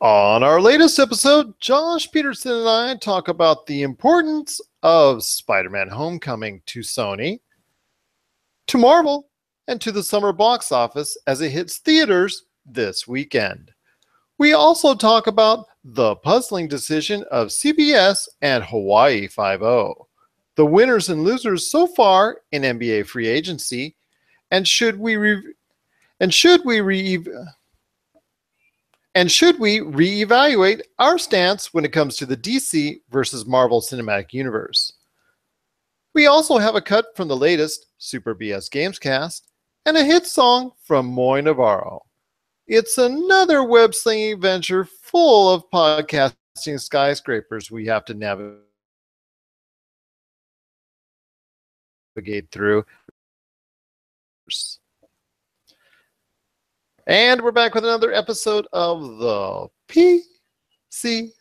On our latest episode, Josh Pederson and I talk about the importance of Spider-Man Homecoming to Sony, to Marvel, and to the summer box office as it hits theaters this weekend. We also talk about the puzzling decision of CBS and Hawaii Five-0, the winners and losers so far in NBA free agency, and should we reevaluate our stance when it comes to the DC versus Marvel Cinematic Universe? We also have a cut from the latest Super BS Gamescast and a hit song from Moy Navarro. It's another web-slinging adventure full of podcasting skyscrapers we have to navigate through. And we're back with another episode of the PCC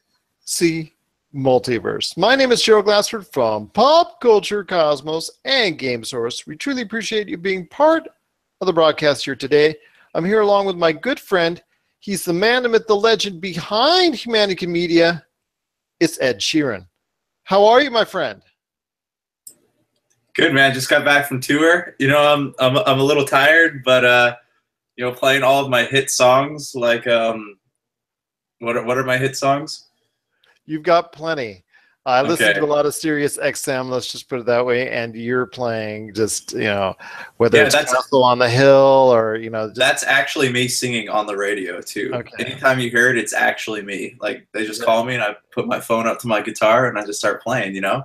Multiverse. My name is Gerald Glassford from Pop Culture Cosmos and Game Source. We truly appreciate you being part of the broadcast here today. I'm here along with my good friend. He's the man, the myth, the legend behind Humanity Media. It's Ed Sheeran. How are you, my friend? Good, man. Just got back from tour. You know, I'm a little tired, but you know, playing all of my hit songs. Like, what are my hit songs? You've got plenty. I listen Okay. to a lot of Sirius XM, let's just put it that way, and you're playing just, you know, whether Yeah, it's Castle on the Hill or, you know. Just... That's actually me singing on the radio, too. Okay. Anytime you hear it, it's actually me. Like, they just call me, and I put my phone up to my guitar, and I just start playing, you know?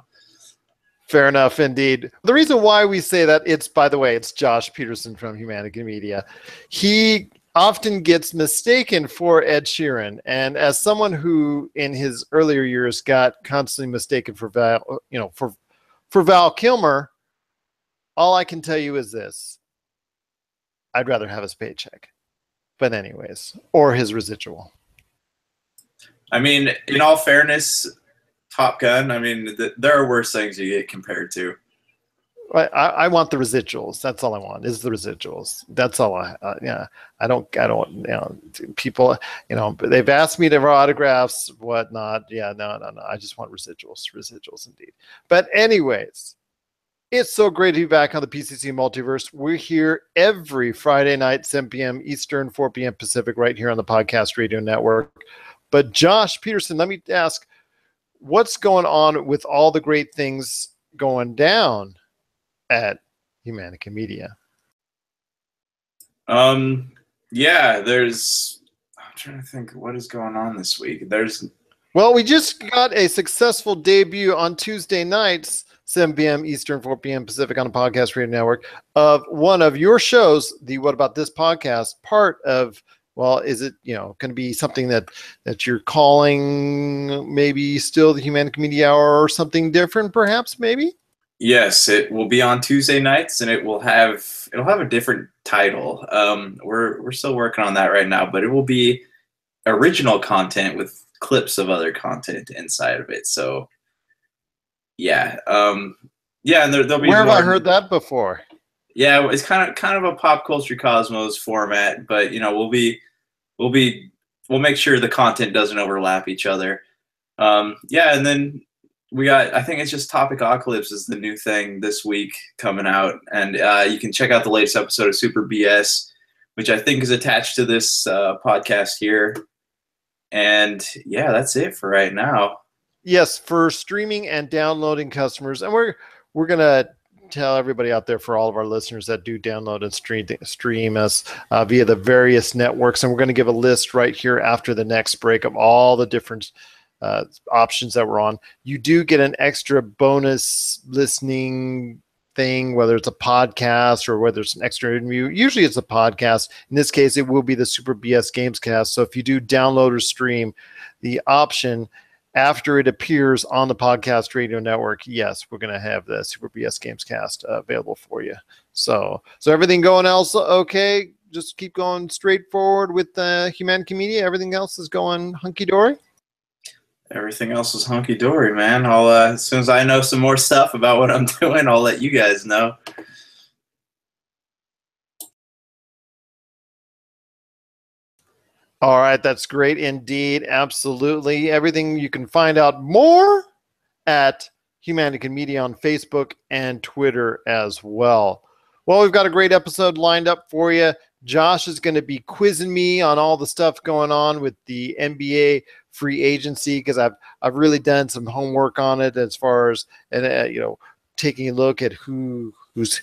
Fair enough, indeed. The reason why we say that, by the way, it's Josh Pederson from Humanity Media. He often gets mistaken for Ed Sheeran, and as someone who in his earlier years got constantly mistaken for Val Kilmer, all I can tell you is this: I'd rather have his paycheck, but anyways, or his residual. I mean, in all fairness, Top Gun, I mean, there are worse things you get compared to. I want the residuals. That's all I want is the residuals. That's all I don't, you know, people, you know, they've asked me to autographs, whatnot. Yeah, no. I just want residuals indeed. But anyways, it's so great to be back on the PCC Multiverse. We're here every Friday night, 7 p.m. Eastern, 4 p.m. Pacific, right here on the Podcast Radio Network. But Josh Pederson, let me ask, what's going on with all the great things going down at Humanity Media? Yeah, I'm trying to think what is going on this week. Well, we just got a successful debut on Tuesday nights, 7 p.m. Eastern, 4 p.m. Pacific on the Podcast Radio Network of one of your shows, the What About This podcast, part of, well, is it, you know, going to be something that you're calling maybe still the Humanity Media Hour or something different, perhaps, maybe? Yes, it will be on Tuesday nights, and it'll have a different title. We're still working on that right now, but it will be original content with clips of other content inside of it. So, yeah, yeah, and there'll be. Where have I heard that before? Yeah, it's kind of a Pop Culture Cosmos format, but you know, we'll make sure the content doesn't overlap each other. Yeah, and then we got, I think it's just Topic Ocalypse is the new thing this week coming out. And you can check out the latest episode of Super BS, which I think is attached to this podcast here. And yeah, that's it for right now. Yes, for streaming and downloading customers. And we're going to tell everybody out there, for all of our listeners that do download and stream us via the various networks. And we're going to give a list right here after the next break of all the different options that we're on. You do get an extra bonus listening thing, whether it's a podcast or whether it's an extra interview. Usually it's a podcast. In this case, it will be the Super BS Gamescast. So if you do download or stream, the option after it appears on the Podcast Radio Network, yes, we're going to have the Super BS Gamescast available for you. So everything going else okay? Just keep going straight forward with Humanity Media. Everything else is going hunky-dory? Everything else is hunky-dory, man. I'll as soon as I know some more stuff about what I'm doing, I'll let you guys know. All right, that's great indeed. Absolutely. Everything you can find out more at Humanity Media on Facebook and Twitter as well. Well, we've got a great episode lined up for you. Josh is going to be quizzing me on all the stuff going on with the NBA free agency, because I've really done some homework on it as far as taking a look at who's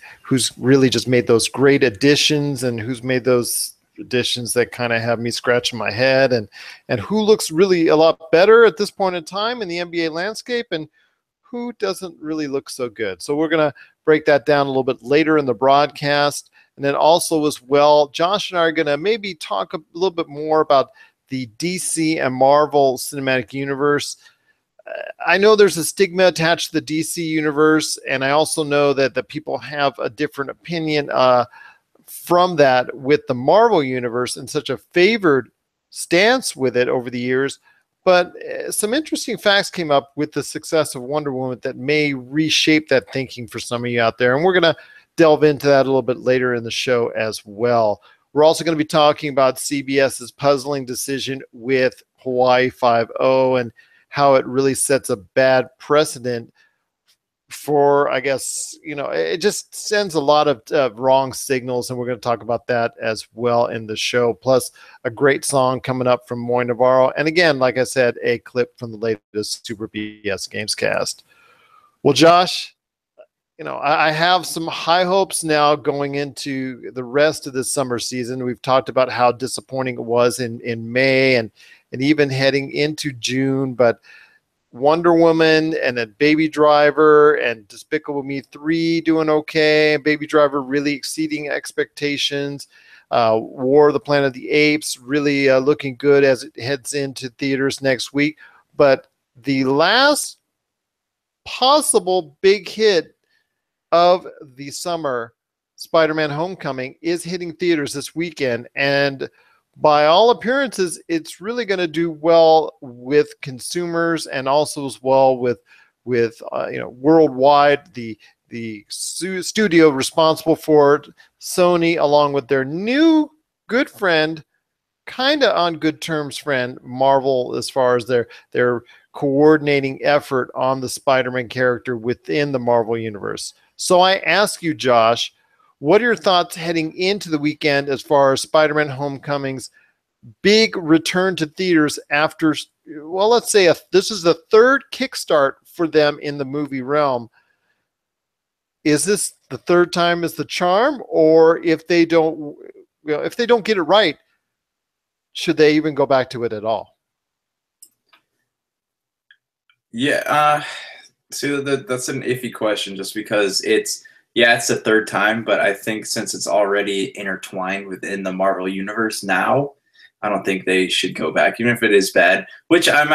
really just made those great additions and who's made those additions that kind of have me scratching my head, and who looks really a lot better at this point in time in the NBA landscape and who doesn't really look so good. So we're going to break that down a little bit later in the broadcast. And then also as well, Josh and I are going to maybe talk a little bit more about the DC and Marvel Cinematic Universe. I know there's a stigma attached to the DC universe, and I also know that the people have a different opinion from that with the Marvel universe and such a favored stance with it over the years. But some interesting facts came up with the success of Wonder Woman that may reshape that thinking for some of you out there. And we're going to delve into that a little bit later in the show as well. We're also going to be talking about CBS's puzzling decision with Hawaii 5-0 and how it really sets a bad precedent for, I guess, it just sends a lot of wrong signals, and we're going to talk about that as well in the show, plus a great song coming up from Moy Navarro, and again, like I said, a clip from the latest Super BS Gamescast. Well, Josh, I have some high hopes now going into the rest of the summer season. We've talked about how disappointing it was in May and even heading into June, but Wonder Woman and then Baby Driver and Despicable Me 3 doing okay. Baby Driver really exceeding expectations. War of the Planet of the Apes really looking good as it heads into theaters next week. But the last possible big hit of the summer, Spider-Man Homecoming, is hitting theaters this weekend, and by all appearances, it's really going to do well with consumers and also as well with worldwide. The studio responsible for it, Sony, along with their new good friend, kind of on good terms friend, Marvel, as far as their coordinating effort on the Spider-Man character within the Marvel universe. So I ask you, Josh, what are your thoughts heading into the weekend as far as Spider-Man Homecoming's big return to theaters after, well, let's say this is the third kickstart for them in the movie realm? Is this the third time is the charm, or if they don't get it right, should they even go back to it at all? Yeah, see, that's an iffy question, just because it's the third time, but I think since it's already intertwined within the Marvel universe now, I don't think they should go back, even if it is bad, which I've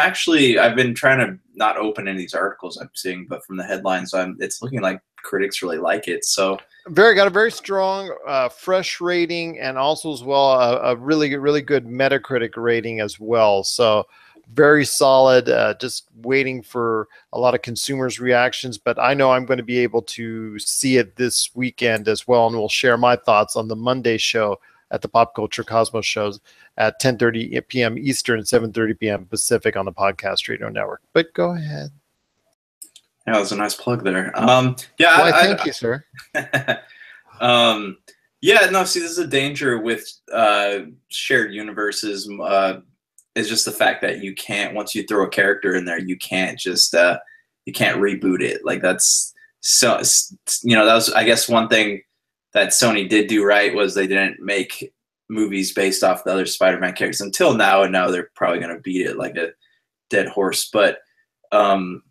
been trying to not open any of these articles I'm seeing, but from the headlines, it's looking like critics really like it. So got a very strong, fresh rating, and also as well a really, really good Metacritic rating as well. So very solid, just waiting for a lot of consumers' reactions. But I know I'm going to be able to see it this weekend as well, and we'll share my thoughts on the Monday show at the Pop Culture Cosmos shows at 10:30 p.m. Eastern, 7:30 p.m. Pacific on the Podcast Radio Network. But go ahead. Yeah, that was a nice plug there. Thank you, sir. See, this is a danger with shared universes. Is just the fact that you can't, once you throw a character in there, you can't just you can't reboot it. Like that's so, that was, I guess, one thing that Sony did do right was they didn't make movies based off the other Spider-Man characters until now, and now they're probably going to beat it like a dead horse. But even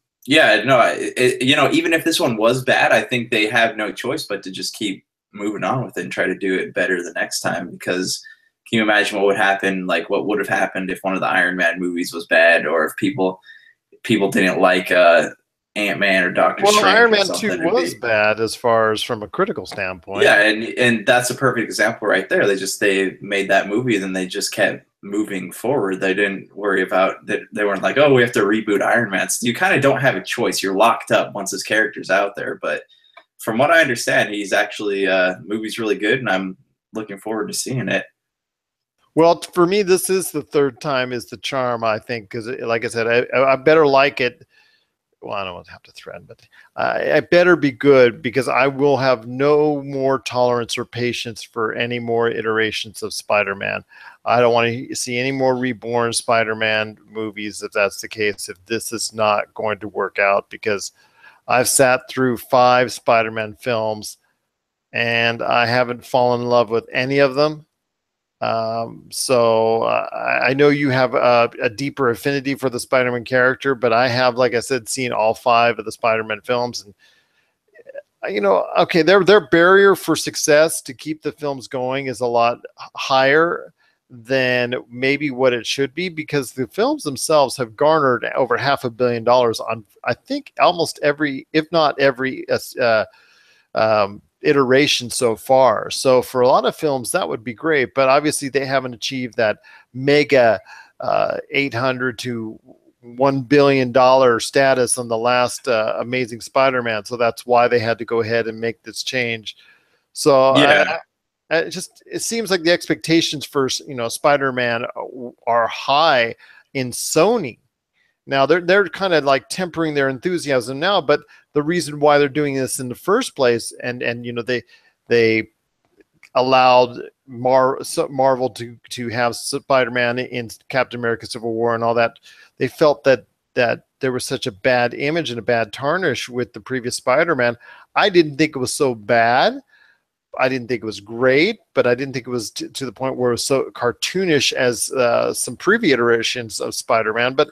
if this one was bad, I think they have no choice but to just keep moving on with it and try to do it better the next time. Because can you imagine what would happen? Like, what would have happened if one of the Iron Man movies was bad, or if people didn't like Ant-Man or Doctor Strange? Well, Iron Man 2 was bad as far as from a critical standpoint. Yeah, and that's a perfect example right there. They made that movie, and then they just kept moving forward. They didn't worry about that. They weren't like, oh, we have to reboot Iron Man. So you kind of don't have a choice. You're locked up once his character's out there. But from what I understand, he's actually movie's really good, and I'm looking forward to seeing it. Well, for me, this is the third time is the charm, I think, because like I said, I better like it. Well, I don't have to threaten, but I better be good because I will have no more tolerance or patience for any more iterations of Spider-Man. I don't want to see any more reborn Spider-Man movies if that's the case, if this is not going to work out, because I've sat through 5 Spider-Man films and I haven't fallen in love with any of them. I know you have a deeper affinity for the Spider-Man character, but I have, like I said, seen all 5 of the Spider-Man films, and okay, their barrier for success to keep the films going is a lot higher than maybe what it should be, because the films themselves have garnered over $500 million on, I think, almost every, if not every, iteration so far. So for a lot of films, that would be great, but obviously they haven't achieved that mega 800 to $1 billion status on the last Amazing Spider-Man. So that's why they had to go ahead and make this change. So Yeah. it seems like the expectations for Spider-Man are high in Sony. Now they're kind of like tempering their enthusiasm now, but the reason why they're doing this in the first place, and they allowed Marvel to have Spider-Man in Captain America: Civil War and all that. They felt that there was such a bad image and a bad tarnish with the previous Spider-Man. I didn't think it was so bad. I didn't think it was great, but I didn't think it was to the point where it was so cartoonish as some previous iterations of Spider-Man. But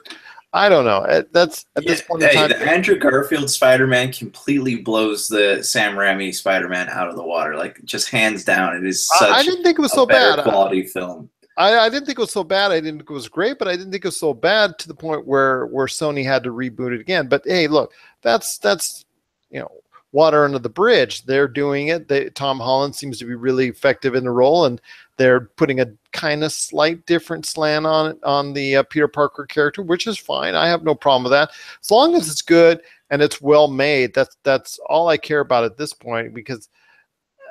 I don't know. That's at this point in time. The Andrew Garfield Spider-Man completely blows the Sam Raimi Spider-Man out of the water. Like, just hands down, it is such I didn't think it was so better bad. quality film. I didn't think it was so bad. I didn't think it was great, but I didn't think it was so bad to the point where Sony had to reboot it again. But hey, look, that's water under the bridge. They're doing it. Tom Holland seems to be really effective in the role, and they're putting a kind of slight different slant on the Peter Parker character, which is fine. I have no problem with that, as long as it's good and it's well made. That's all I care about at this point, because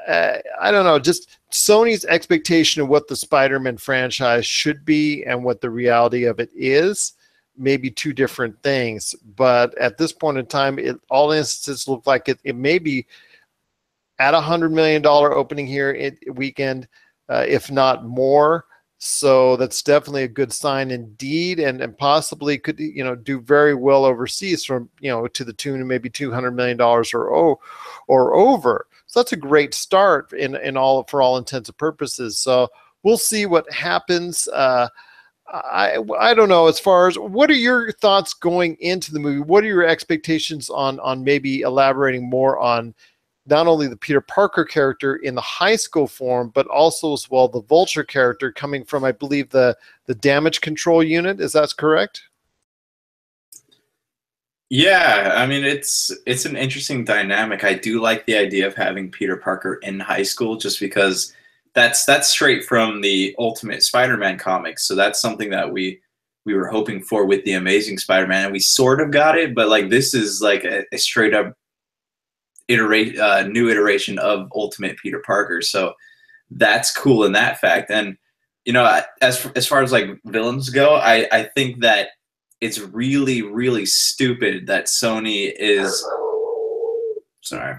I don't know, just Sony's expectation of what the Spider-Man franchise should be and what the reality of it is, maybe two different things. But at this point in time, all instances look like it may be at $100 million opening here weekend, if not more. So that's definitely a good sign indeed, and possibly could do very well overseas from to the tune of maybe $200 million or over. So that's a great start for all intents and purposes. So we'll see what happens. I don't know, as far as what are your thoughts going into the movie? What are your expectations on maybe elaborating more on not only the Peter Parker character in the high school form, but also as well the Vulture character coming from, I believe, the damage control unit. Is that correct? Yeah, I mean, it's an interesting dynamic. I do like the idea of having Peter Parker in high school, just because that's straight from the Ultimate Spider-Man comics. So that's something that we were hoping for with the Amazing Spider-Man, and we sort of got it. But like, this is like a straight up new iteration of Ultimate Peter Parker. So that's cool in that fact. And as far as like villains go, I think that it's really, really stupid that Sony is. Sorry.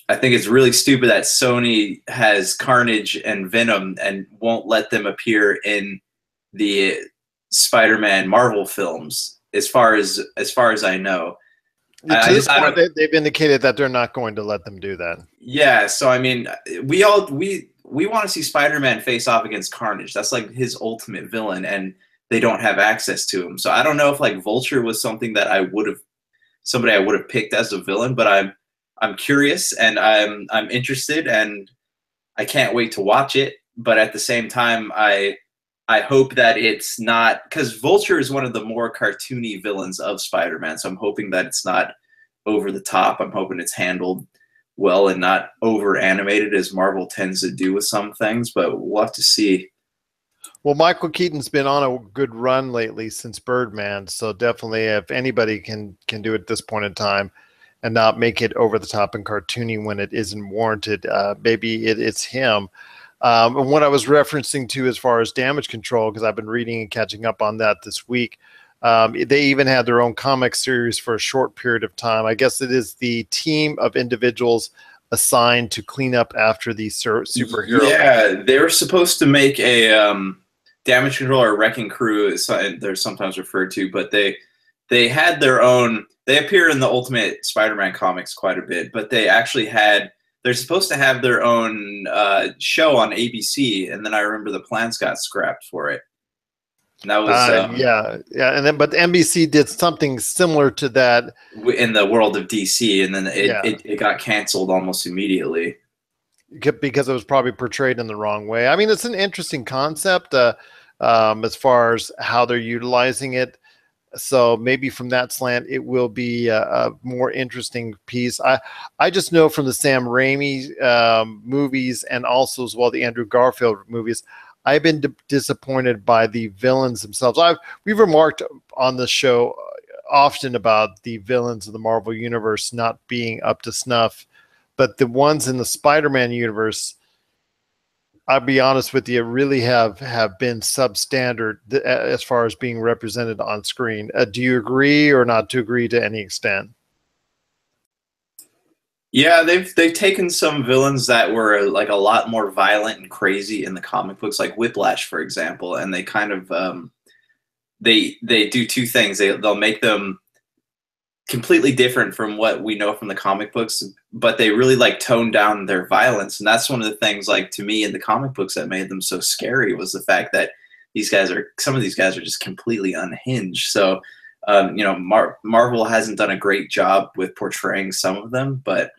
I think it's really stupid that Sony has Carnage and Venom and won't let them appear in the Spider-Man Marvel films. As far as I know, they've indicated that they're not going to let them do that. Yeah, so I mean, we want to see Spider-Man face off against Carnage. That's like his ultimate villain, and they don't have access to him. So I don't know if like Vulture was something that I would have picked as a villain, but I'm curious and I'm interested, and I can't wait to watch it. But at the same time, I hope that it's not, because Vulture is one of the more cartoony villains of Spider-Man. So I'm hoping that it's not over the top. I'm hoping it's handled well and not over animated as Marvel tends to do with some things. But we'll have to see. Well, Michael Keaton's been on a good run lately since Birdman, so definitely if anybody can do it at this point in time and not make it over the top and cartoony when it isn't warranted, maybe it's him. And what I was referencing to as far as damage control, because I've been reading and catching up on that this week, they even had their own comic series for a short period of time. I guess it is the team of individuals assigned to clean up after the superhero. Yeah, they were supposed to make a damage control or wrecking crew, they're sometimes referred to, but they had their own. They appear in the Ultimate Spider-Man comics quite a bit, but they actually had. They're supposed to have their own show on ABC, and then I remember the plans got scrapped for it. And that was yeah, and then but NBC did something similar to that in the world of DC, and then Yeah. it got canceled almost immediately. because it was probably portrayed in the wrong way. I mean, it's an interesting concept as far as how they're utilizing it. So maybe from that slant, it will be a more interesting piece. I just know from the Sam Raimi movies and also as well the Andrew Garfield movies, I've been disappointed by the villains themselves. We've remarked on the show often about the villains of the Marvel Universe not being up to snuff, but the ones in the Spider-Man universe, I'll be honest with you, really have been substandard as far as being represented on screen. Do you agree or not to agree to any extent? Yeah, they've taken some villains that were like a lot more violent and crazy in the comic books, like Whiplash, for example, and they kind of they do two things. They'll make them completely different from what we know from the comic books, but they really like tone down their violence, and that's one of the things, like, to me in the comic books that made them so scary was the fact that some of these guys are just completely unhinged. So Marvel hasn't done a great job with portraying some of them, but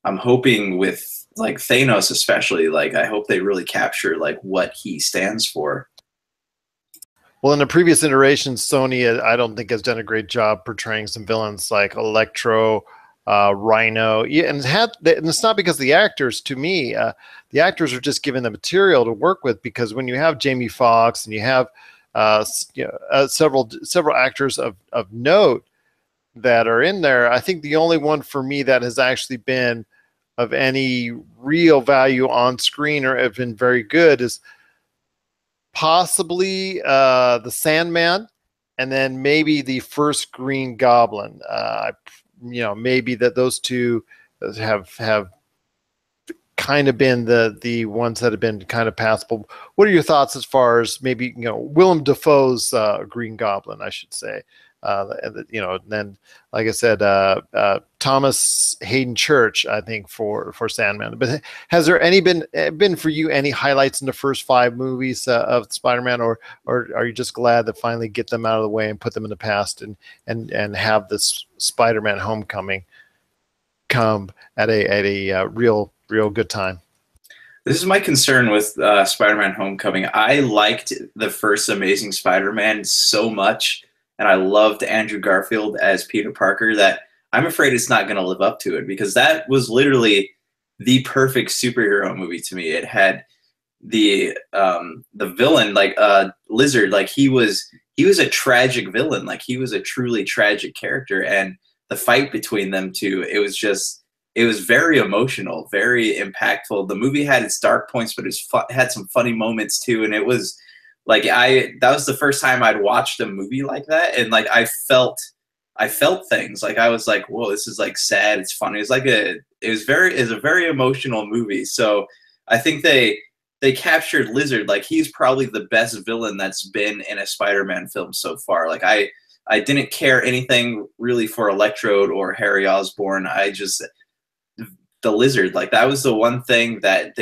I'm hoping with like Thanos especially, like I hope they really capture like what he stands for. Well, in the previous iterations, Sony, I don't think has done a great job portraying some villains like Electro, Rhino. Yeah, and it's not because the actors. To me, the actors are just given the material to work with. Because when you have Jamie Foxx and you have several actors of note that are in there, I think the only one for me that has actually been of any real value on screen or have been very good is possibly the Sandman, and then maybe the first Green Goblin. Maybe that those two have kind of been the ones that have been kind of passable. What are your thoughts as far as maybe Willem Dafoe's Green Goblin, I should say? And then, like I said, Thomas Hayden Church, I think for Sandman. But has there been for you any highlights in the first 5 movies of Spider-Man, or are you just glad to finally get them out of the way and put them in the past and have this Spider-Man Homecoming come at a real good time? This is my concern with Spider-Man Homecoming. I liked the first Amazing Spider-Man so much, and I loved Andrew Garfield as Peter Parker, that I'm afraid it's not going to live up to it, because that was literally the perfect superhero movie to me. It had the villain, like Lizard, like he was a tragic villain, like he was a truly tragic character, and the fight between them two, it was very emotional, very impactful. The movie had its dark points, but had some funny moments too, and it was like that was the first time I'd watched a movie like that, and like I felt things. Like I was like, whoa, this is like sad. It's funny. It was a very emotional movie. So I think they captured Lizard. Like he's probably the best villain that's been in a Spider-Man film so far. Like I didn't care anything really for Electrode or Harry Osborn. The Lizard, like that was the one thing that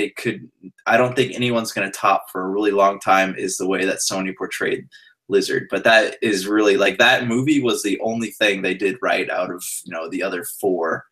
I don't think anyone's going to top for a really long time, is the way that Sony portrayed Lizard. But that is really, like, that movie was the only thing they did right out of the other 4.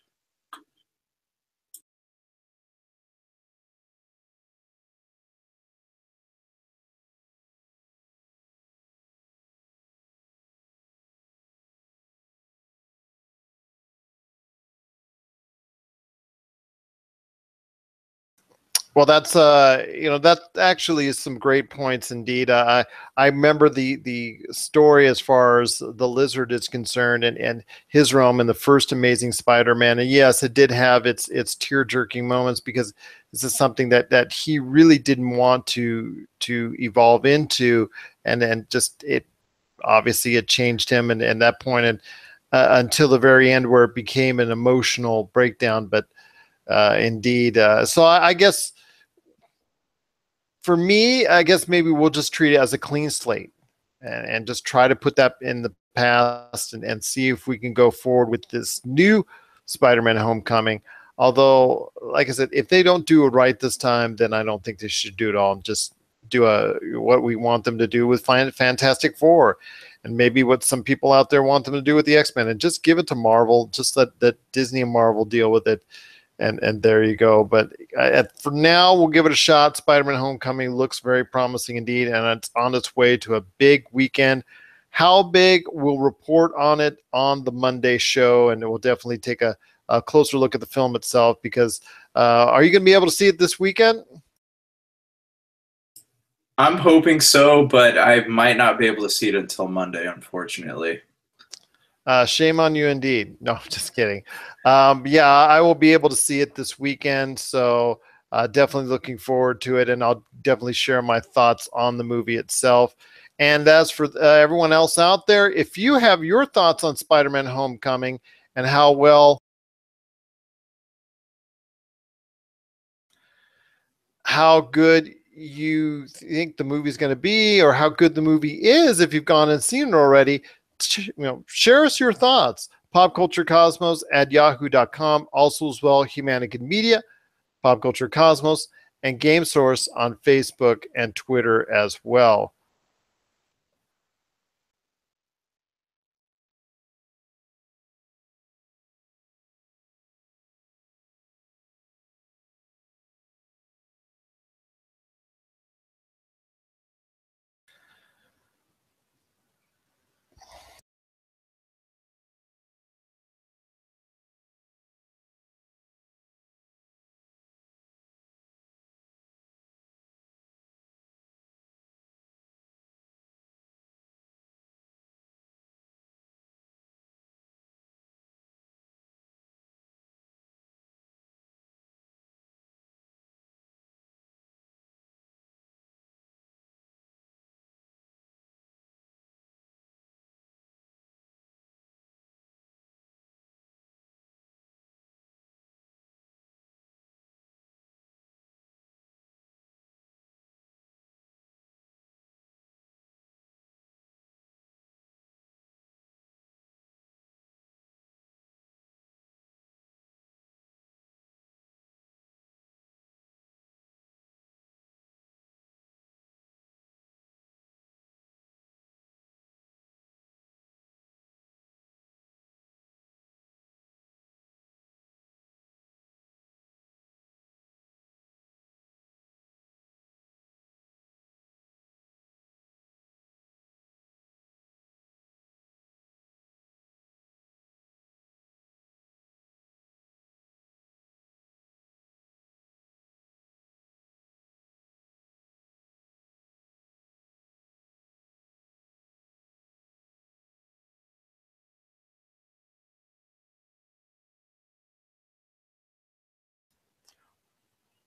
Well, that's that actually is some great points indeed. I remember the story as far as the lizard is concerned, and his realm in the first Amazing Spider-Man. And yes, it did have its tear-jerking moments, because this is something that he really didn't want to evolve into, and then just it obviously it changed him, and that point, and until the very end where it became an emotional breakdown. But indeed, so I guess. For me, I guess maybe we'll just treat it as a clean slate, and just try to put that in the past, and see if we can go forward with this new Spider-Man Homecoming. Although, like I said, if they don't do it right this time, then I don't think they should do it all. Just do what we want them to do with Fantastic Four, and maybe what some people out there want them to do with the X-Men, and just give it to Marvel. Just let Disney and Marvel deal with it. And there you go. But for now, we'll give it a shot. Spider-Man Homecoming looks very promising indeed, and it's on its way to a big weekend. How big? We'll report on it on the Monday show, and we'll definitely take a closer look at the film itself, because are you going to be able to see it this weekend? I'm hoping so, but I might not be able to see it until Monday, unfortunately. Shame on you indeed. No, just kidding. Yeah, I will be able to see it this weekend, so definitely looking forward to it, and I'll definitely share my thoughts on the movie itself. And as for everyone else out there, if you have your thoughts on Spider-Man Homecoming and how good you think the movie is going to be, or how good the movie is if you've gone and seen it already, share us your thoughts. Popculturecosmos at yahoo.com. Also as well, Humanican Media, Popculture Cosmos, and Game Source on Facebook and Twitter as well.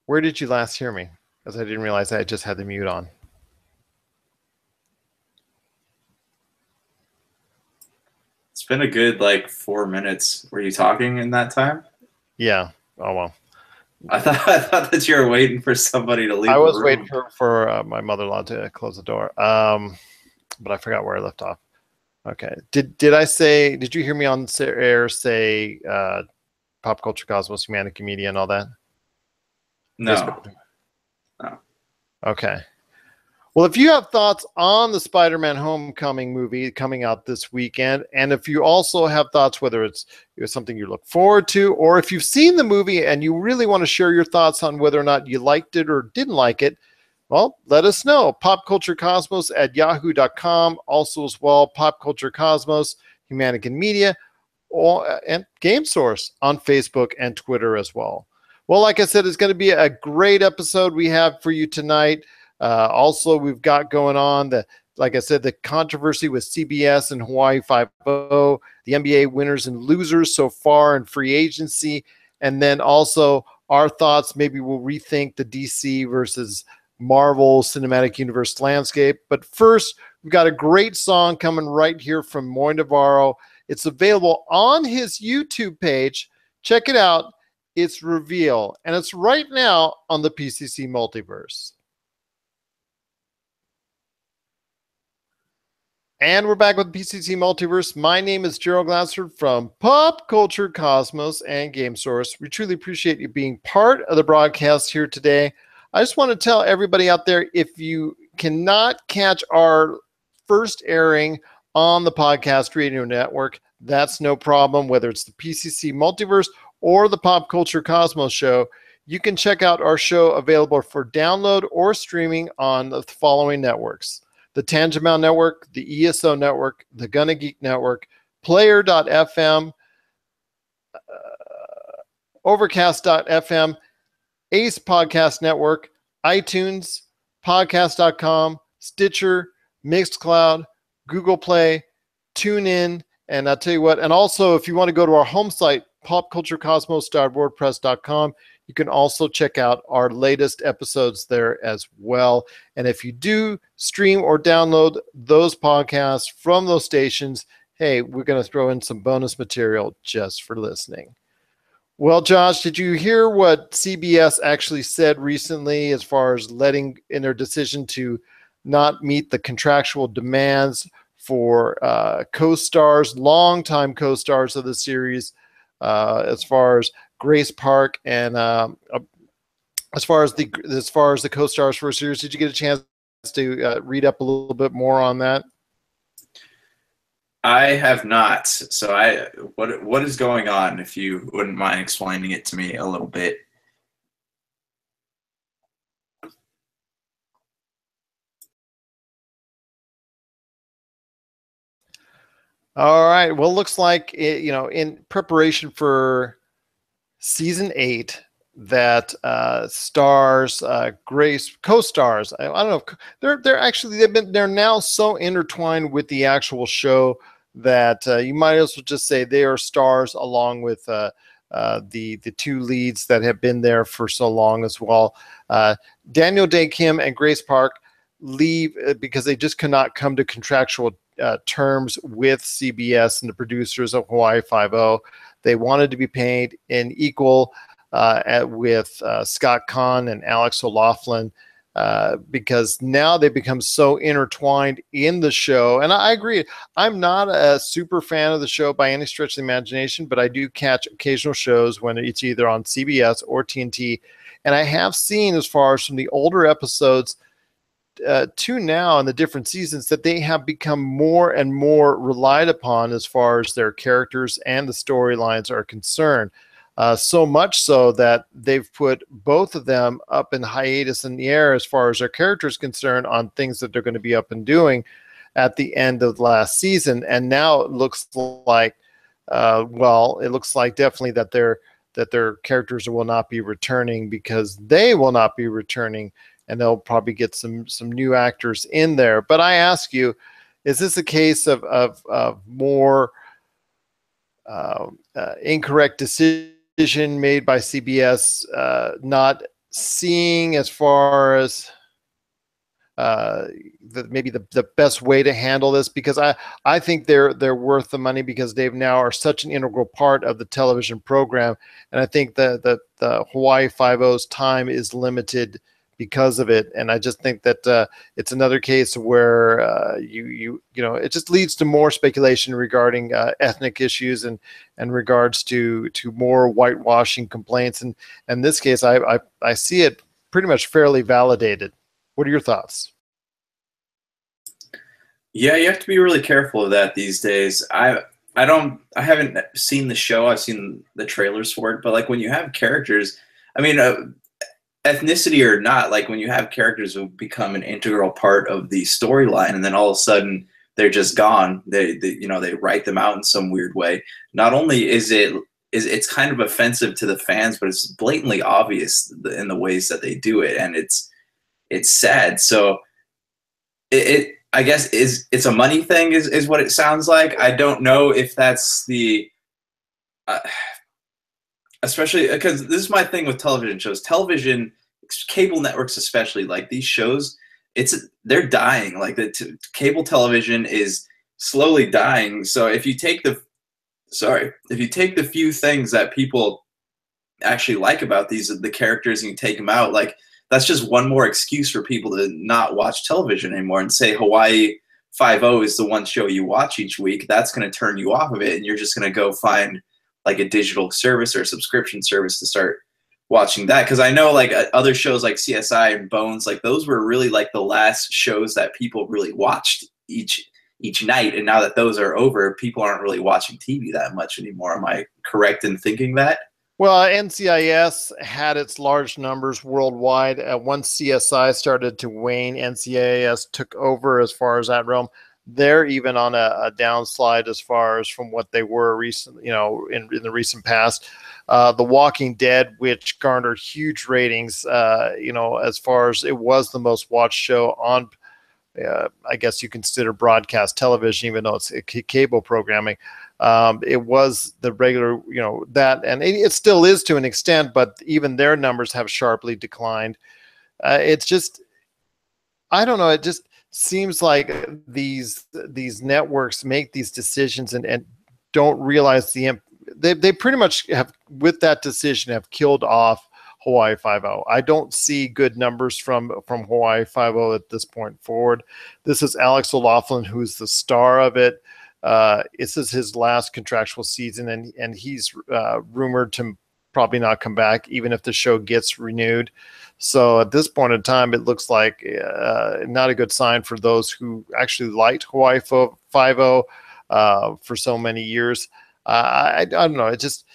Where did you last hear me? Because I didn't realize I just had the mute on. It's been a good 4 minutes. Were you talking in that time? Yeah. Oh, well. I thought that you were waiting for somebody to leave. I was waiting for my mother-in-law to close the door. But I forgot where I left off. Okay. Did you hear me on air say Pop Culture Cosmos, Humanican Media, and all that? No. No. Okay. Well, if you have thoughts on the Spider-Man Homecoming movie coming out this weekend, and if you also have thoughts whether it's something you look forward to, or if you've seen the movie and you really want to share your thoughts on whether or not you liked it or didn't like it, well, let us know. Popculturecosmos at yahoo.com. Also as well, Pop Culture Cosmos, Humanican Media, and Game Source on Facebook and Twitter as well. Well, like I said, it's going to be a great episode we have for you tonight. Also, we've got going on like I said, the controversy with CBS and Hawaii 5-0, the NBA winners and losers so far in free agency, and then also our thoughts. Maybe we'll rethink the DC versus Marvel Cinematic Universe landscape. But first, we've got a great song coming right here from Moy Navarro. It's available on his YouTube page. Check it out. It's Reveal, and it's right now on the PCC Multiverse. And we're back with PCC Multiverse. My name is Gerald Glassford from Pop Culture Cosmos and Game Source. We truly appreciate you being part of the broadcast here today. I just want to tell everybody out there, if you cannot catch our first airing on the Podcast Radio Network, that's no problem. Whether it's the PCC Multiverse or the Pop Culture Cosmos show, you can check out our show available for download or streaming on the following networks: the Tangible Network, the ESO Network, the Gonna Geek Network, Player.fm, Overcast.fm, Ace Podcast Network, iTunes, Podcast.com, Stitcher, Mixcloud, Google Play, TuneIn, and I'll tell you what, and also if you want to go to our home site, popculturecosmos.wordpress.com, you can also check out our latest episodes there as well. And if you do stream or download those podcasts from those stations, hey, we're going to throw in some bonus material just for listening. Well, Josh, did you hear what CBS actually said recently as far as letting in their decision to not meet the contractual demands for co-stars, longtime co-stars of the series, as far as Grace Park and as far as the co-stars for a series? Did you get a chance to read up a little bit more on that? I have not. So what is going on, if you wouldn't mind explaining it to me a little bit? All right. Well, looks like in preparation for season 8, that stars, Grace co-stars. I don't know. They're now so intertwined with the actual show that you might as well just say they are stars along with the two leads that have been there for so long as well. Daniel Day Kim and Grace Park leave because they just cannot come to contractual terms with CBS and the producers of Hawaii 5-0. They wanted to be paid in equal with Scott Kahn and Alex O'Loughlin because now they become so intertwined in the show. And I agree. I'm not a super fan of the show by any stretch of the imagination, but I do catch occasional shows when it's either on CBS or TNT. And I have seen, as far as from the older episodes to now in the different seasons, that they have become more and more relied upon as far as their characters and the storylines are concerned. So much so that they've put both of them up in hiatus in the air as far as their characters concerned on things that they're going to be up and doing at the end of the last season. And now it looks like, it looks like definitely that their characters will not be returning, because they will not be returning, and they'll probably get some new actors in there. But I ask you, is this a case of more incorrect decision made by CBS, not seeing as far as maybe the best way to handle this? Because I think they're worth the money, because they now are such an integral part of the television program, and I think that the Hawaii 5-0's time is limited because of it. And I just think that it's another case where it just leads to more speculation regarding ethnic issues and regards to more whitewashing complaints. And in this case, I see it pretty much fairly validated. What are your thoughts? Yeah, you have to be really careful of that these days. I haven't seen the show. I've seen the trailers for it, but like when you have characters, I mean, ethnicity or not, like when you have characters who become an integral part of the storyline and then all of a sudden they're just gone, they write them out in some weird way. Not only is it it's kind of offensive to the fans, but it's blatantly obvious in the ways that they do it, and it's sad. So it I guess it's a money thing is what it sounds like. I don't know if that's the especially because this is my thing with television shows. Television, cable networks especially, like these shows, they're dying. Like cable television is slowly dying. So if you take the few things that people actually like about the characters and you take them out, like that's just one more excuse for people to not watch television anymore and say Hawaii 5-0 is the one show you watch each week. That's going to turn you off of it, and you're just going to go find like a digital service or a subscription service to start watching that. Because I know like other shows like CSI and Bones, like those were really like the last shows that people really watched each night, and now that those are over, people aren't really watching TV that much anymore. Am I correct in thinking that? Well, NCIS had its large numbers worldwide. Once CSI started to wane, NCIS took over as far as that realm. They're even on a downslide as far as from what they were recently, in the recent past. The Walking Dead, which garnered huge ratings, as far as it was the most watched show on, I guess you consider broadcast television, even though it's cable programming. It was the regular, that, and it still is to an extent, but even their numbers have sharply declined. It's just, I don't know. It just seems like these networks make these decisions and don't realize they pretty much have, with that decision, have killed off Hawaii 5-0. I don't see good numbers from Hawaii 5-0 at this point forward. This is Alex O'Loughlin, who's the star of it. This is his last contractual season, and he's rumored to probably not come back, even if the show gets renewed. So at this point in time, it looks like not a good sign for those who actually liked Hawaii 5-0 for so many years. I don't know. It just,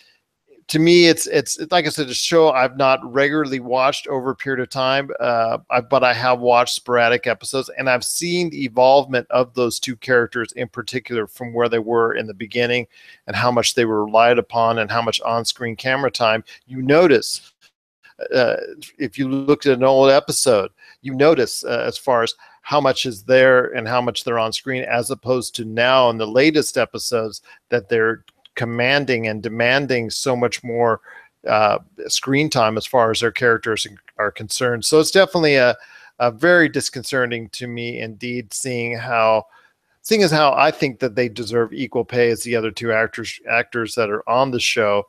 to me, it's like I said, a show I've not regularly watched over a period of time, but I have watched sporadic episodes, and I've seen the evolvement of those two characters in particular from where they were in the beginning and how much they were relied upon and how much on-screen camera time. You notice, if you looked at an old episode, you notice as far as how much is there and how much they're on screen, as opposed to now in the latest episodes that they're commanding and demanding so much more screen time as far as their characters are concerned. So it's definitely a very disconcerting to me indeed, seeing as how I think that they deserve equal pay as the other two actors that are on the show.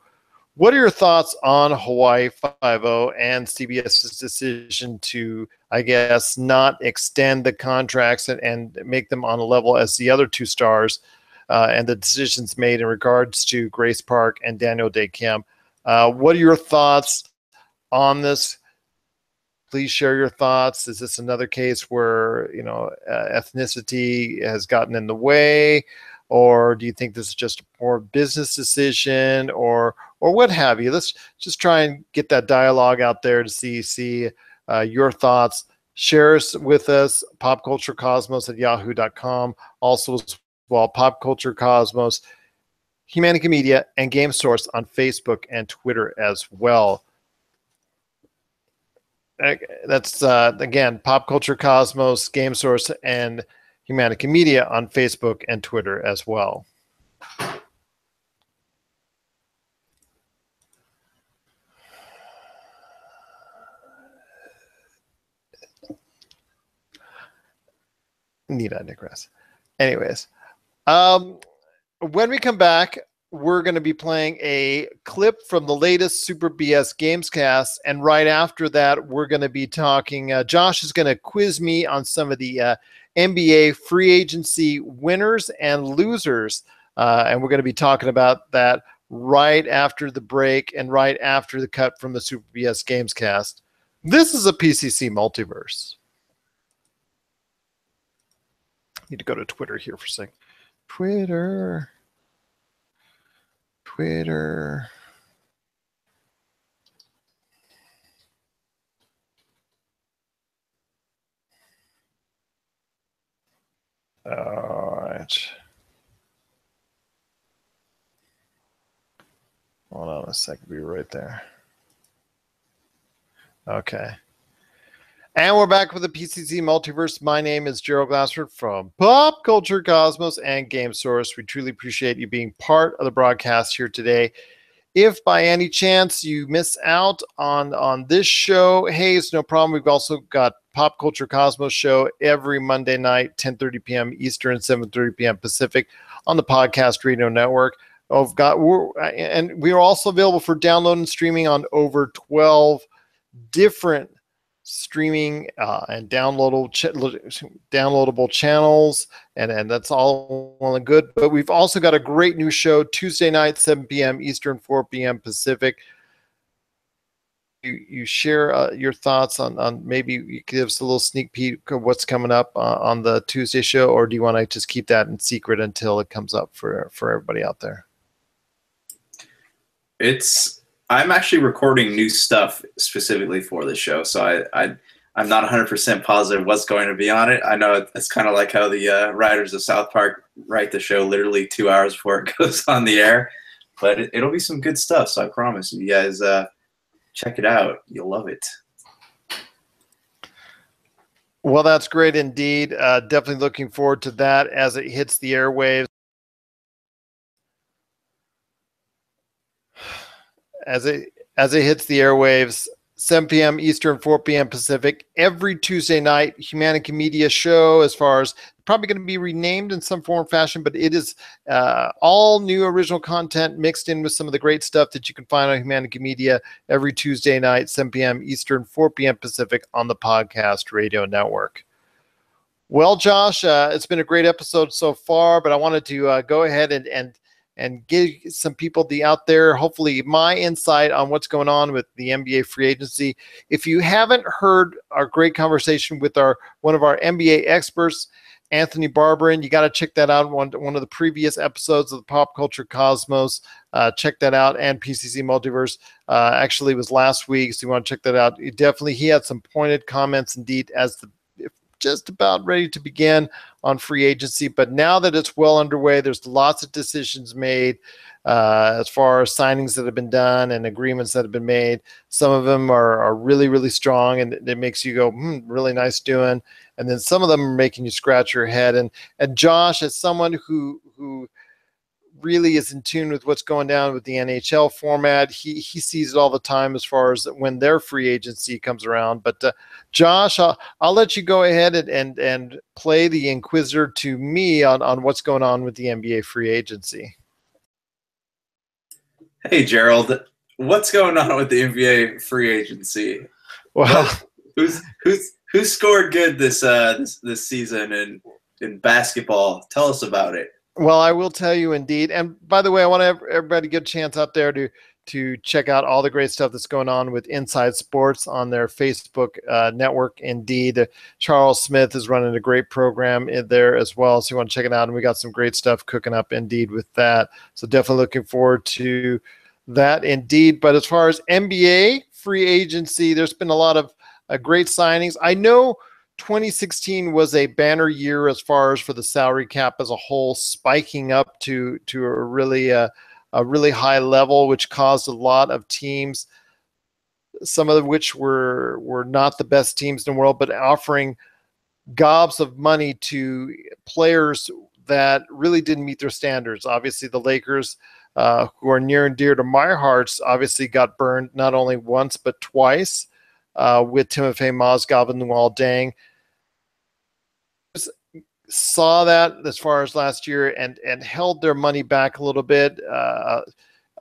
What are your thoughts on Hawaii 5-0 and CBS's decision to, I guess, not extend the contracts and make them on a level as the other two stars, and the decisions made in regards to Grace Park and Daniel Day Kim? What are your thoughts on this? Please share your thoughts. Is this another case where, ethnicity has gotten in the way? Or do you think this is just a poor business decision, or what have you? Let's just try and get that dialogue out there to see your thoughts. Share us with us, popculturecosmos@yahoo.com. Also, as well, Pop Culture Cosmos, Humanica Media, and Game Source on Facebook and Twitter as well. That's again, Pop Culture Cosmos, Game Source, and Humanica Media on Facebook and Twitter as well. Need I digress? Anyways, when we come back, we're going to be playing a clip from the latest Super BS Gamescast, and right after that, we're going to be talking. Josh is going to quiz me on some of the NBA free agency winners and losers, and we're going to be talking about that right after the break and right after the cut from the Super BS Gamescast. This is a PCC Multiverse. Need to go to Twitter here for a second. Twitter. All right. on a second. Be right there. Okay. And we're back with the PCC Multiverse. My name is Gerald Glassford from Pop Culture Cosmos and Game Source. We truly appreciate you being part of the broadcast here today. If by any chance you miss out on this show, hey, it's no problem. We've also got Pop Culture Cosmos show every Monday night, 10:30 p.m. Eastern, 7:30 p.m. Pacific on the Podcast Radio Network. And we are also available for download and streaming on over 12 different streaming and downloadable channels, and that's all well and good. But we've also got a great new show Tuesday night, 7 p.m. Eastern, 4 p.m. Pacific. You share your thoughts on maybe you give us a little sneak peek of what's coming up on the Tuesday show, or do you want to just keep that in secret until it comes up for everybody out there? I'm actually recording new stuff specifically for the show, so I'm not 100% positive what's going to be on it. I know it's kind of like how the writers of South Park write the show literally 2 hours before it goes on the air, but it'll be some good stuff, so I promise you guys check it out. You'll love it. Well, that's great indeed. Definitely looking forward to that as it hits the airwaves. As it hits the airwaves, 7 p.m. Eastern, 4 p.m. Pacific, every Tuesday night, Humanica Media show, as far as probably going to be renamed in some form or fashion, but it is all new original content mixed in with some of the great stuff that you can find on Humanica Media every Tuesday night, 7 p.m. Eastern, 4 p.m. Pacific on the Podcast Radio Network. Well, Josh, it's been a great episode so far, but I wanted to go ahead and give some people out there, hopefully, my insight on what's going on with the NBA free agency. If you haven't heard our great conversation with one of our NBA experts, Anthony Barberin, you got to check that out. One of the previous episodes of the Pop Culture Cosmos. Check that out. And PCC Multiverse actually was last week, so you want to check that out. He had some pointed comments indeed as the just about ready to begin on free agency, but now that it's well underway, there's lots of decisions made as far as signings that have been done and agreements that have been made. Some of them are really, really strong, and it makes you go, really nice doing. And then some of them are making you scratch your head. And Josh, as someone who really is in tune with what's going down with the NHL format, he sees it all the time as far as when their free agency comes around. But Josh, I'll let you go ahead and play the Inquisitor to me on what's going on with the NBA free agency. Hey, Gerald, what's going on with the NBA free agency? Well, who scored good this season in basketball? Tell us about it. Well, I will tell you indeed. And by the way, I want everybody to get a chance out there to check out all the great stuff that's going on with Inside Sports on their Facebook network. Indeed, Charles Smith is running a great program in there as well. So you want to check it out. And we got some great stuff cooking up indeed with that. So definitely looking forward to that indeed. But as far as NBA free agency, there's been a lot of great signings. I know 2016 was a banner year as far as for the salary cap as a whole, spiking up to a really high level, which caused a lot of teams, some of which were not the best teams in the world, but offering gobs of money to players that really didn't meet their standards. Obviously, the Lakers, who are near and dear to my hearts, obviously got burned not only once but twice. With Timofey Mozgov and Luol Deng. Saw that as far as last year and held their money back a little bit,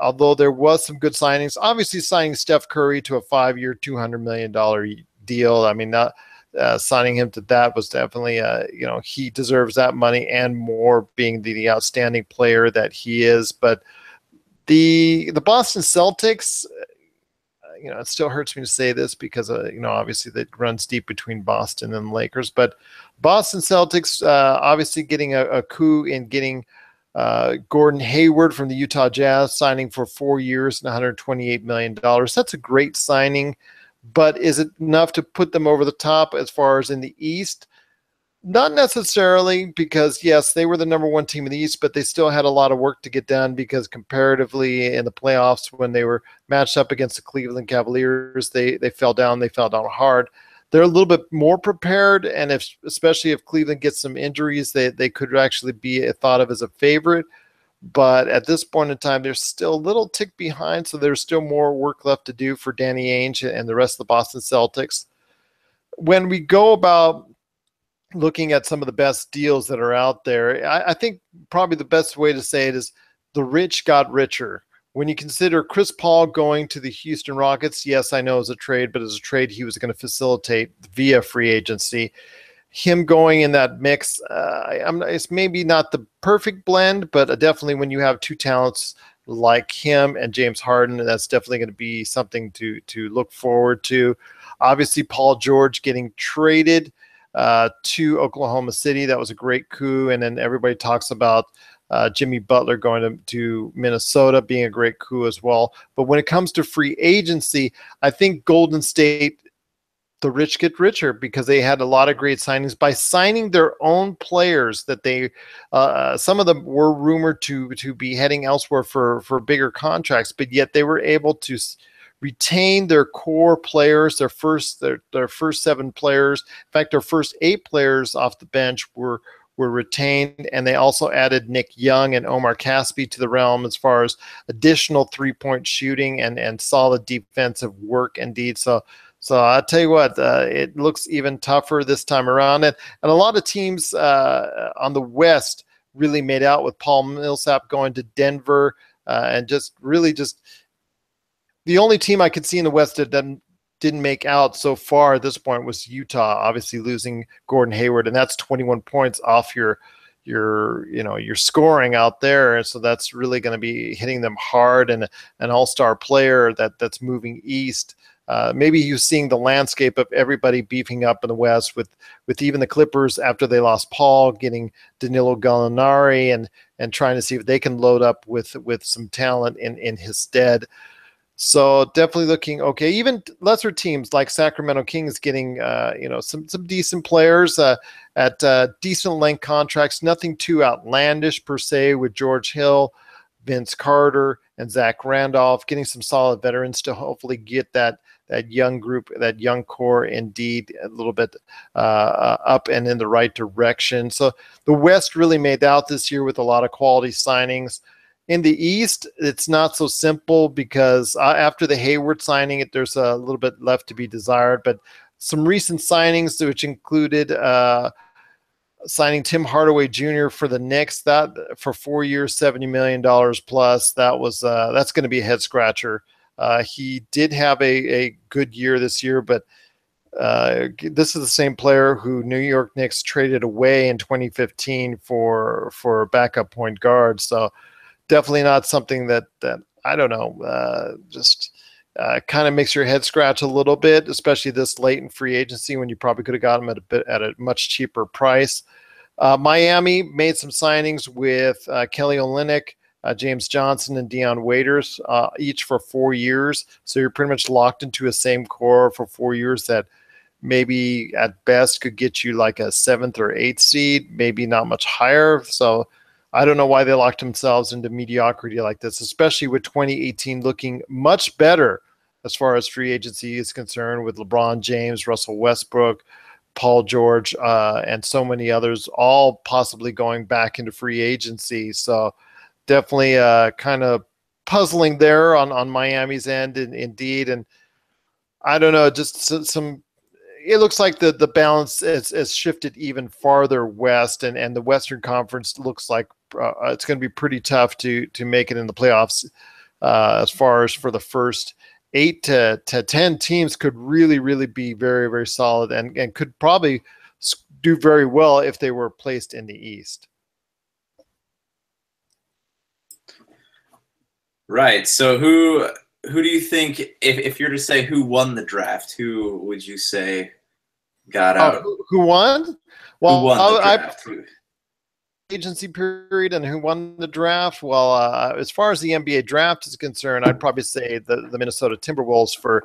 although there was some good signings. Obviously, signing Steph Curry to a 5-year, $200 million deal. I mean, not signing him to that was definitely, he deserves that money and more, being the outstanding player that he is. But the Boston Celtics, it still hurts me to say this because, obviously that runs deep between Boston and the Lakers, but Boston Celtics obviously getting a coup in getting Gordon Hayward from the Utah Jazz, signing for 4 years and $128 million. That's a great signing, but is it enough to put them over the top as far as in the East? Not necessarily, because yes, they were the number one team in the East, but they still had a lot of work to get done because comparatively in the playoffs, when they were matched up against the Cleveland Cavaliers, they fell down. They fell down hard. They're a little bit more prepared, and especially if Cleveland gets some injuries, they could actually be thought of as a favorite. But at this point in time, they're still a little tick behind, so there's still more work left to do for Danny Ainge and the rest of the Boston Celtics. When we go about looking at some of the best deals that are out there, I think probably the best way to say it is the rich got richer. When you consider Chris Paul going to the Houston Rockets, yes, I know it's a trade, but as a trade he was going to facilitate via free agency. Him going in that mix, it's maybe not the perfect blend, but definitely when you have two talents like him and James Harden, that's definitely going to be something to look forward to. Obviously, Paul George getting traded to Oklahoma City. That was a great coup. And then everybody talks about Jimmy Butler going to Minnesota being a great coup as well. But when it comes to free agency, I think Golden State, the rich get richer because they had a lot of great signings by signing their own players that they some of them were rumored to be heading elsewhere for bigger contracts, but yet they were able to retain their core players, their first 7 players. In fact, their first 8 players off the bench were retained, and they also added Nick Young and Omar Caspi to the realm as far as additional 3-point shooting and solid defensive work indeed. So I'll tell you what, it looks even tougher this time around. And a lot of teams on the West really made out with Paul Millsap going to Denver and just the only team I could see in the West that didn't make out so far at this point was Utah, obviously losing Gordon Hayward, and that's 21 points off your scoring out there. So that's really going to be hitting them hard, and an all-star player that's moving east. Maybe you're seeing the landscape of everybody beefing up in the West with even the Clippers after they lost Paul, getting Danilo Gallinari and trying to see if they can load up with some talent in his stead. So definitely looking okay. Even lesser teams like Sacramento Kings getting some decent players at decent length contracts. Nothing too outlandish per se with George Hill, Vince Carter, and Zach Randolph, getting some solid veterans to hopefully get that young group, that young core indeed a little bit up and in the right direction. So the West really made out this year with a lot of quality signings. In the East, it's not so simple because after the Hayward signing, there's a little bit left to be desired. But some recent signings, which included signing Tim Hardaway Jr. for the Knicks, that for 4 years, $70 million plus. That's going to be a head scratcher. He did have a good year this year, but this is the same player who New York Knicks traded away in 2015 for a backup point guard. So definitely not something that I don't know, just kind of makes your head scratch a little bit, especially this late in free agency when you probably could have got him at a much cheaper price. Miami made some signings with Kelly Olynyk, James Johnson, and Deion Waiters, each for 4 years. So you're pretty much locked into a same core for 4 years that maybe at best could get you like a 7th or 8th seed, maybe not much higher. So I don't know why they locked themselves into mediocrity like this, especially with 2018 looking much better as far as free agency is concerned, with LeBron James, Russell Westbrook, Paul George, and so many others all possibly going back into free agency. So definitely kind of puzzling there on Miami's end indeed. And I don't know, just some it looks like the balance has shifted even farther west, and the Western Conference looks like it's going to be pretty tough to make it in the playoffs. As far as for the first 8 to 10 teams could really be very, very solid and could probably do very well if they were placed in the East. Right. So who do you think, if you're to say who won the draft, who would you say got out? Who won? Well, who won the draft? agency period and who won the draft? Well, as far as the NBA draft is concerned, I'd probably say the Minnesota Timberwolves for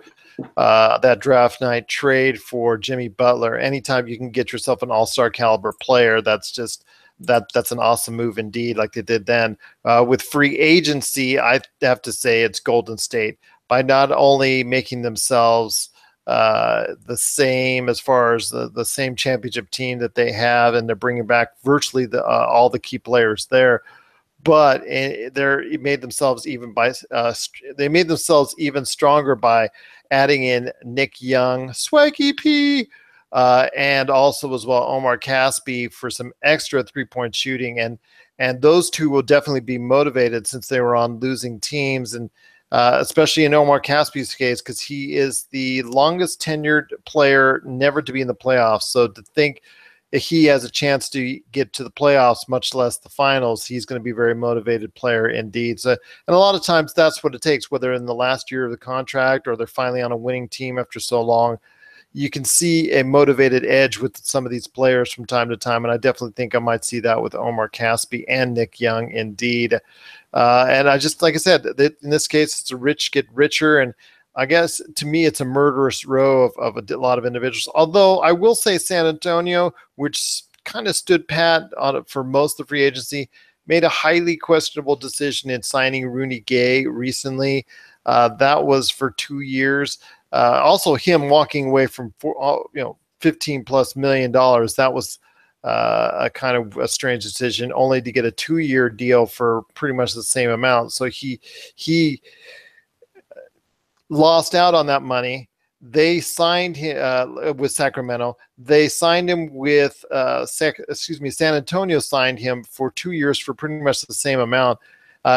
that draft night trade for Jimmy Butler. Anytime you can get yourself an all-star caliber player, that's an awesome move indeed, like they did then. With free agency, I have to say it's Golden State, by not only making themselves the same as far as the same championship team that they have, and they're bringing back virtually all the key players there. But they made themselves even stronger by adding in Nick Young, Swaggy P, and also as well Omar Caspi for some extra 3-point shooting, and those two will definitely be motivated since they were on losing teams, and especially in Omar Caspi's case, because he is the longest tenured player never to be in the playoffs. So to think he has a chance to get to the playoffs, much less the finals, he's going to be a very motivated player indeed. So, and a lot of times that's what it takes, whether in the last year of the contract or they're finally on a winning team after so long. You can see a motivated edge with some of these players from time to time, and I definitely think I might see that with Omar Caspi and Nick Young indeed. And I just, like I said, in this case, it's a rich get richer, and I guess to me, it's a murderous row of a lot of individuals. Although I will say San Antonio, which kind of stood pat on it for most of the free agency, made a highly questionable decision in signing Rooney Gay recently. That was for 2 years. Also, him walking away from $15+ million. That was a kind of a strange decision, only to get a 2-year deal for pretty much the same amount. So he lost out on that money. They signed him with Sacramento. They signed him with San Antonio signed him for 2 years for pretty much the same amount.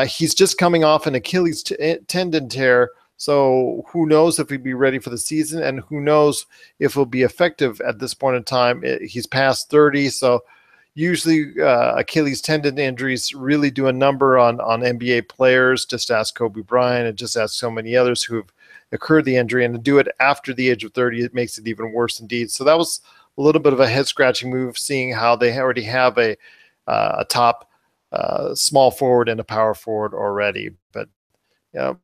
He's just coming off an Achilles tendon tear, so who knows if he'd be ready for the season, and who knows if he'll be effective at this point in time. He's past 30, so usually Achilles tendon injuries really do a number on NBA players. Just ask Kobe Bryant, and just ask so many others who've occurred the injury, and to do it after the age of 30, it makes it even worse indeed. So that was a little bit of a head-scratching move, seeing how they already have a top small forward and a power forward already. But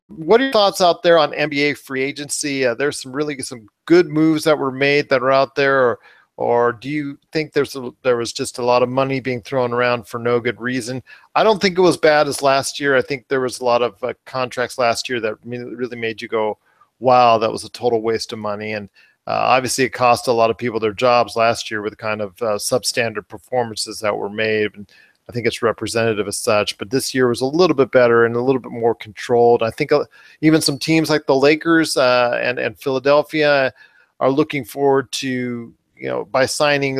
what are your thoughts out there on NBA free agency? There's some good moves that were made that are out there, or do you think there was just a lot of money being thrown around for no good reason? I don't think it was bad as last year. I think there was a lot of contracts last year that really made you go, wow, that was a total waste of money. And obviously it cost a lot of people their jobs last year with the kind of substandard performances that were made. And I think it's representative as such. But this year was a little bit better and a little bit more controlled. I think even some teams like the Lakers and Philadelphia are looking forward to, by signing,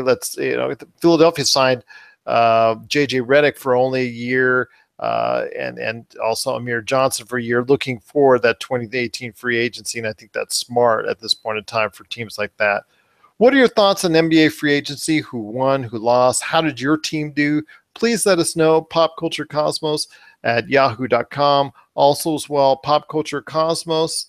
Philadelphia signed J.J. Redick for only a year, and also Amir Johnson for a year, looking for that 2018 free agency, and I think that's smart at this point in time for teams like that. What are your thoughts on NBA free agency? Who won? Who lost? How did your team do? Please let us know. popculturecosmos@yahoo.com. Also as well, Pop Culture Cosmos,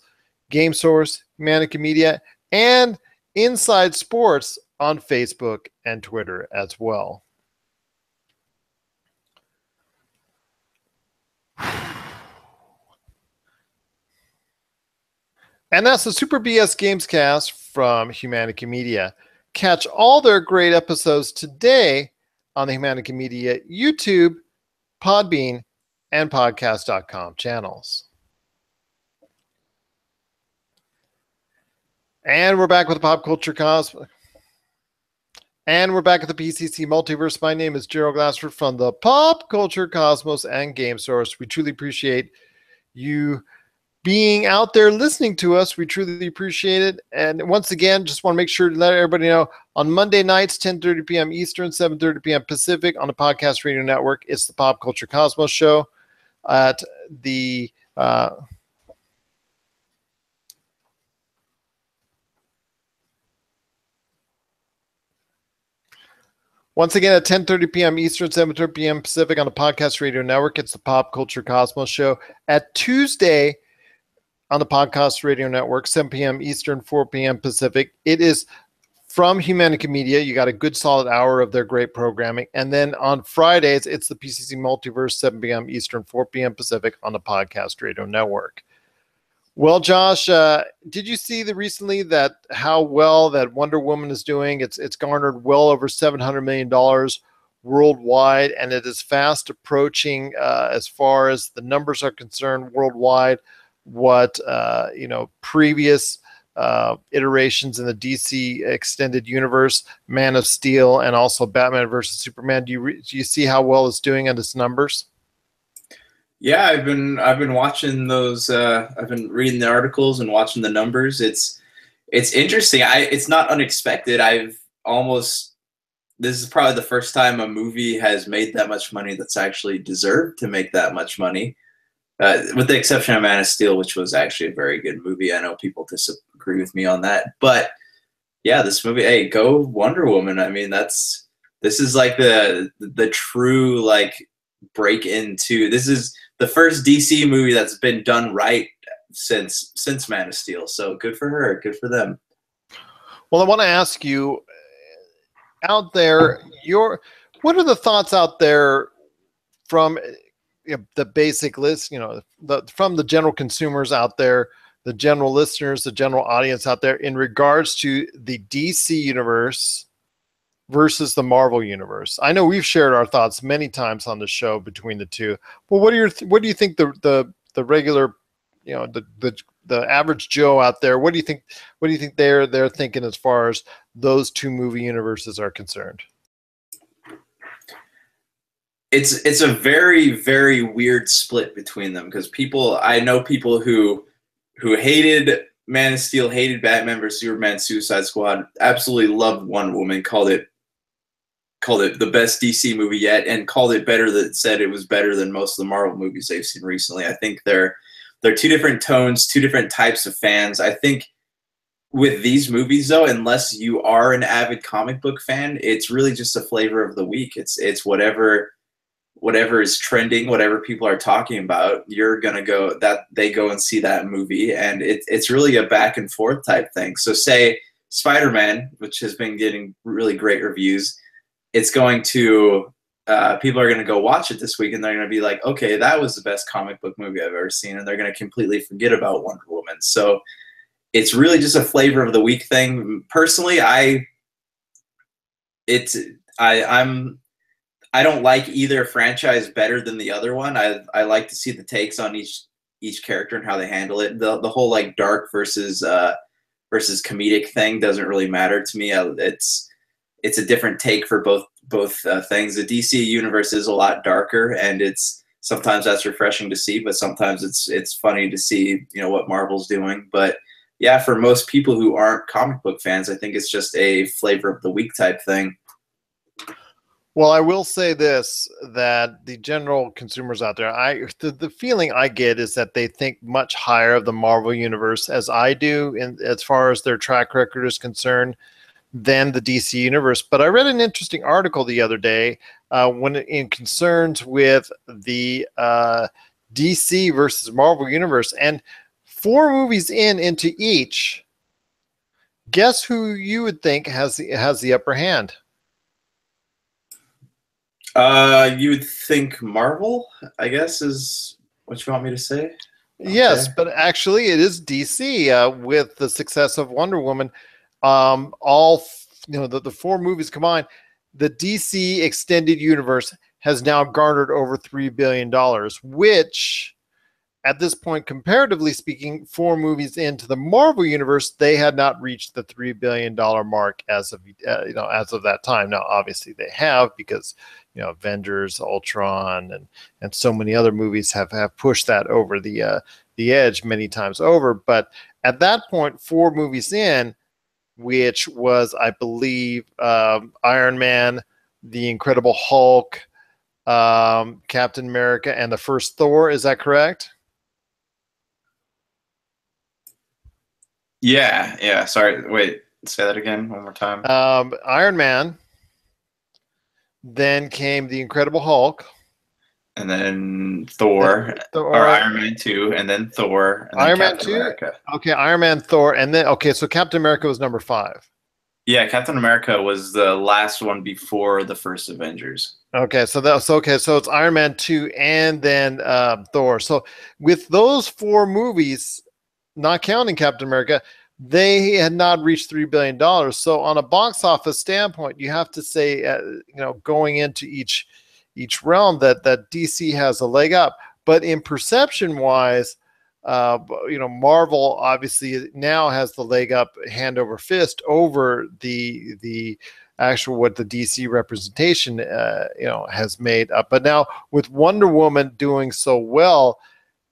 Game Source, Humanica Media, and Inside Sports on Facebook and Twitter as well. And that's the Super BS Gamescast from Humanica Media. Catch all their great episodes today on the Humanica Media YouTube, Podbean, and podcast.com channels. And we're back with the Pop Culture Cosmos. And we're back at the PCC Multiverse. My name is Gerald Glassford from the Pop Culture Cosmos and Game Source. We truly appreciate you being out there listening to us. We truly appreciate it. And once again, just want to make sure to let everybody know, on Monday nights, 10:30 p.m. Eastern, 7:30 p.m. Pacific, on the Podcast Radio Network, it's the Pop Culture Cosmos Show at the once again, at 10:30 p.m. Eastern, 7:30 p.m. Pacific on the Podcast Radio Network, it's the Pop Culture Cosmos Show. At Tuesday on the Podcast Radio Network, 7 p.m. Eastern, 4 p.m. Pacific, it is from Humanica Media. You got a good solid hour of their great programming. And then on Fridays, it's the PCC Multiverse, 7 p.m. Eastern, 4 p.m. Pacific on the Podcast Radio Network. Well, Josh, did you see recently that how well that Wonder Woman is doing? It's garnered well over $700 million worldwide, and it is fast approaching, as far as the numbers are concerned worldwide, what previous iterations in the DC extended universe, Man of Steel, and also Batman versus Superman. Do you see how well it's doing on its numbers? Yeah, I've been watching those. I've been reading the articles and watching the numbers. It's interesting. It's not unexpected. This is probably the first time a movie has made that much money that's actually deserved to make that much money, with the exception of Man of Steel, which was actually a very good movie. I know people disagree with me on that, but yeah, this movie. Hey, go Wonder Woman. I mean, this is like the true like break into. This is the first DC movie that's been done right since Man of Steel. So good for her. Good for them. Well, I want to ask you, out there, what are the thoughts out there from the basic list, from the general consumers out there, the general listeners, the general audience out there, in regards to the DC universe versus the Marvel universe? I know we've shared our thoughts many times on the show between the two. Well, what do you think the regular, the average Joe out there, what do you think they're thinking as far as those two movie universes are concerned? It's a very, very weird split between them, because I know people who hated Man of Steel, hated Batman vs Superman, Suicide Squad, absolutely loved Wonder Woman, called it the best DC movie yet, and called it better, that said it was better than most of the Marvel movies they've seen recently. I think they're two different tones, two different types of fans. I think with these movies, though, unless you are an avid comic book fan, it's really just a flavor of the week. It's whatever is trending, whatever people are talking about, you're gonna go and see that movie, and it's really a back and forth type thing. So say Spider-Man, which has been getting really great reviews, it's going to people are going to go watch it this week, and they're going to be like, okay, that was the best comic book movie I've ever seen, and they're going to completely forget about Wonder Woman. So it's really just a flavor of the week thing. Personally, I don't like either franchise better than the other one. I like to see the takes on each character and how they handle it. The whole like dark versus comedic thing doesn't really matter to me. It's a different take for both things. The DC universe is a lot darker, and sometimes that's refreshing to see, but sometimes it's funny to see what Marvel's doing. But yeah, for most people who aren't comic book fans, I think it's just a flavor of the week type thing. Well, I will say this, that the general consumers out there, the feeling I get is that they think much higher of the Marvel universe, as I do, as far as their track record is concerned, than the DC universe. But I read an interesting article the other day when in concerns with the DC versus Marvel universe, and 4 movies into each. Guess who you would think has the upper hand? You would think Marvel, I guess, is what you want me to say. Yes, okay. But actually it is DC with the success of Wonder Woman. All the 4 movies combined, the DC extended universe has now garnered over $3 billion, which at this point, comparatively speaking, 4 movies into the Marvel universe, they had not reached the $3 billion mark as of that time. Now, obviously they have, because Avengers, Ultron, and so many other movies have pushed that over the edge many times over. But at that point, 4 movies in, which was, I believe, Iron Man, The Incredible Hulk, Captain America, and the first Thor. Is that correct? Yeah. Sorry. Wait, say that again one more time. Iron Man. Then came The Incredible Hulk. And then Thor, or Iron Man 2, and then Thor, and then Iron Captain Man 2? America. Okay, Iron Man, Thor, and then, so Captain America was number 5. Yeah, Captain America was the last one before the first Avengers. Okay, so that's okay. So it's Iron Man 2 and then Thor. So with those four movies, not counting Captain America, they had not reached $3 billion. So on a box office standpoint, you have to say, going into each realm that DC has a leg up. But in perception wise, Marvel obviously now has the leg up, hand over fist over the actual what the DC representation has made up. But now with Wonder Woman doing so well,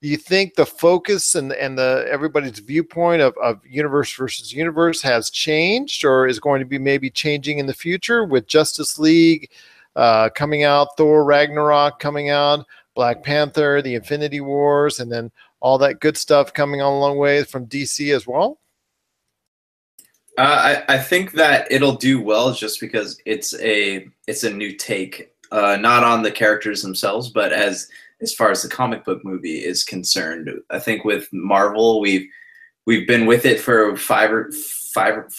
do you think the focus and the everybody's viewpoint of universe versus universe has changed, or is going to be maybe changing in the future with Justice League coming out, Thor Ragnarok coming out, Black Panther, the Infinity Wars, and then all that good stuff coming on a long way from DC as well? I think that it'll do well just because it's a new take, not on the characters themselves, but as far as the comic book movie is concerned. I think with Marvel, we've been with it for 4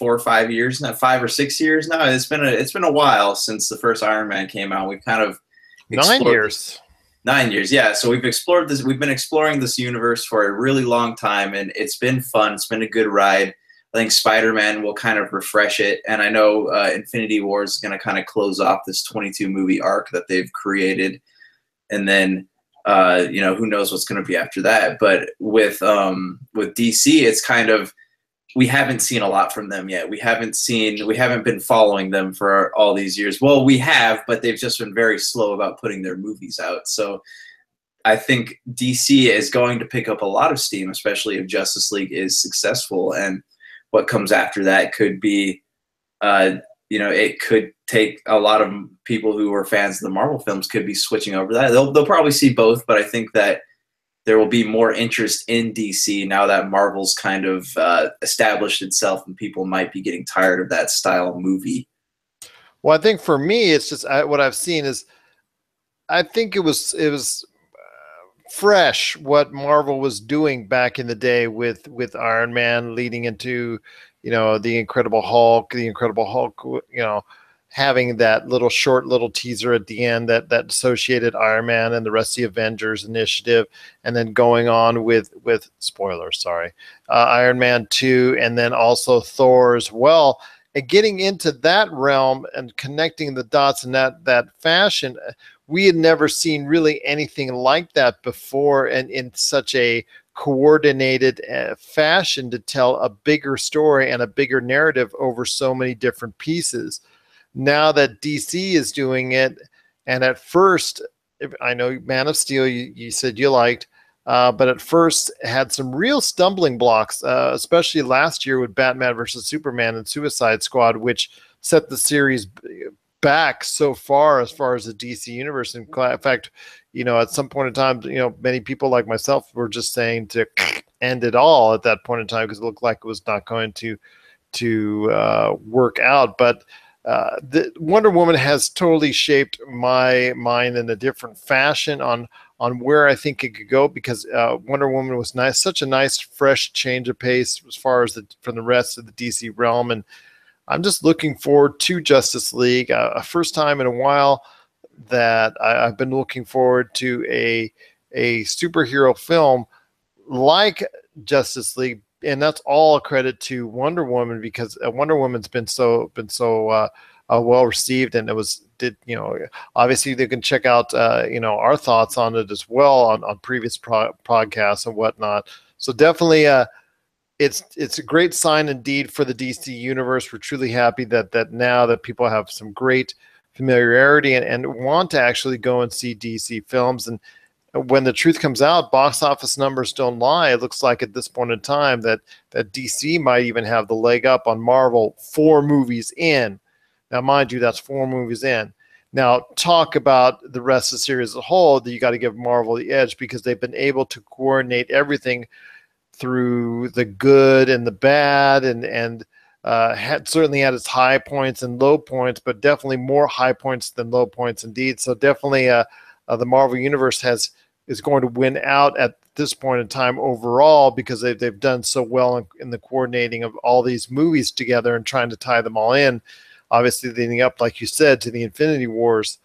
or 5 years now, 5 or 6 years now. It's been a while since the first Iron Man came out. We've kind of 9 years. 9 years, yeah. So we've explored this. We've been exploring this universe for a really long time, and it's been fun. It's been a good ride. I think Spider-Man will kind of refresh it, and I know Infinity War is going to kind of close off this 22 movie arc that they've created, and then who knows what's going to be after that. But with DC, it's kind of, we haven't seen a lot from them yet. We haven't been following them for all these years. Well, we have, but they've just been very slow about putting their movies out. So I think DC is going to pick up a lot of steam, especially if Justice League is successful, and what comes after that could be, it could take a lot of people who are fans of the Marvel films could be switching over to that. They'll probably see both, but I think that there will be more interest in DC now that Marvel's kind of established itself, and people might be getting tired of that style of movie. Well, I think for me, it's just what I've seen is, I think it was fresh what Marvel was doing back in the day with Iron Man leading into, the Incredible Hulk, having that short little teaser at the end that associated Iron Man and the rest of the Avengers initiative, and then going on with spoilers, sorry, Iron Man 2, and then also Thor as well, and getting into that realm and connecting the dots in that fashion. We had never seen really anything like that before, and in such a coordinated fashion to tell a bigger story and a bigger narrative over so many different pieces. Now that DC is doing it, and at first, I know Man of Steel you said you liked, but at first had some real stumbling blocks, especially last year with Batman versus Superman and Suicide Squad, which set the series back so far as the DC universe. In fact, at some point in time, many people like myself were just saying to end it all at that point in time, because it looked like it was not going to work out. But the Wonder Woman has totally shaped my mind in a different fashion on where I think it could go, because Wonder Woman was such a nice fresh change of pace as far as from the rest of the DC realm. And I'm just looking forward to Justice League, a first time in a while that I've been looking forward to a superhero film like Justice League, and that's all a credit to Wonder Woman, because Wonder Woman's been so well received, and obviously they can check out our thoughts on it as well on previous podcasts and whatnot. So definitely it's a great sign indeed for the DC universe. We're truly happy that now that people have some great familiarity and want to actually go and see DC films. And when the truth comes out, box office numbers don't lie. It looks like at this point in time that DC might even have the leg up on Marvel 4 movies in. Now, mind you, that's 4 movies in. Now, talk about the rest of the series as a whole, that you got to give Marvel the edge, because they've been able to coordinate everything through the good and the bad, and certainly had its high points and low points, but definitely more high points than low points indeed. So definitely the Marvel Universe has is going to win out at this point in time overall, because they've done so well in the coordinating of all these movies together and trying to tie them all in, obviously leading up, like you said, to the Infinity Wars.